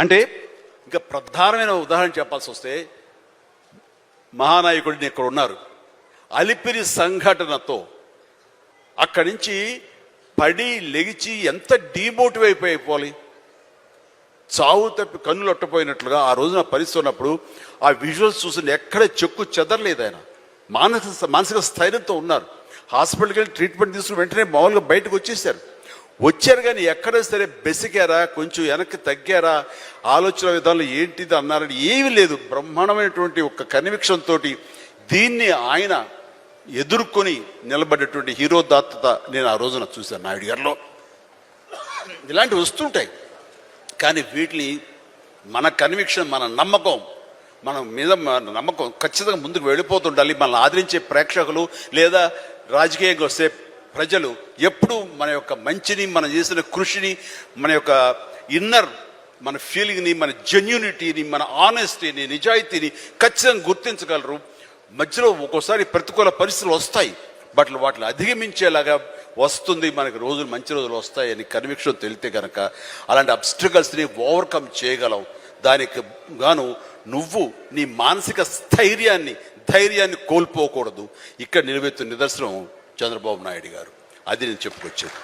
అంటే ఇంకా ప్రధానమైన ఉదాహరణ చెప్పాల్సి వస్తే మహానాయకుడిని ఇక్కడ ఉన్నారు. అలిపిరి సంఘటనతో అక్కడి నుంచి పడి లెగిచి ఎంత డిమోటివ్ అయిపోవాలి, చావు తప్పి కన్నులు అట్టపోయినట్లుగా ఆ రోజున పరిస్థితి ఉన్నప్పుడు ఆ విజువల్స్ చూసి ఎక్కడ చెక్కు చెదరలేదు. ఆయన మానసిక స్థైర్యంతో ఉన్నారు. హాస్పిటల్కి వెళ్ళి ట్రీట్మెంట్ తీసుకుని వెంటనే మామూలుగా బయటకు వచ్చారు కానీ ఎక్కడో సరే బెసికారా, కొంచెం వెనక్కి తగ్గారా, ఆలోచన విధానంలో ఏంటిది అన్నారని ఏమీ లేదు. బ్రహ్మాండమైనటువంటి ఒక కన్విక్షన్ తోటి దీన్ని ఆయన ఎదుర్కొని నిలబడ్డటువంటి హీరో దాత్తత నేను ఆ రోజున చూశాను నాయుడు గారిలో. ఇలాంటివి వస్తుంటాయి కానీ వీటిని మన కన్విక్షన్, మన నమ్మకం, మన మీద మన నమ్మకం ఖచ్చితంగా ముందుకు వెళ్ళిపోతుండాలి. మనల్ని ఆదరించే ప్రేక్షకులు లేదా రాజకీయంగా వస్తే ప్రజలు ఎప్పుడు మన యొక్క మంచిని, మనం చేసిన కృషిని, మన యొక్క ఇన్నర్ మన ఫీలింగ్ని, మన జెన్యూనిటీని, మన ఆనెస్టీని, నిజాయితీని ఖచ్చితంగా గుర్తించగలరు. మధ్యలో ఒక్కోసారి ప్రతికూల పరిస్థితులు వస్తాయి, బట్ వాటిని అధిగమించేలాగా వస్తుంది, మనకి రోజులు మంచి రోజులు వస్తాయని కన్విక్షన్ తెలితే కనుక అలాంటి అబ్స్ట్రకల్స్ని ఓవర్కమ్ చేయగలం. దానికి గాను నువ్వు నీ మానసిక ధైర్యాన్ని కోల్పోకూడదు. ఇక్కడ నిలబెత్తున్న నిదర్శనం చంద్రబాబు నాయుడు గారు. అది నేను చెప్పుకొచ్చేది.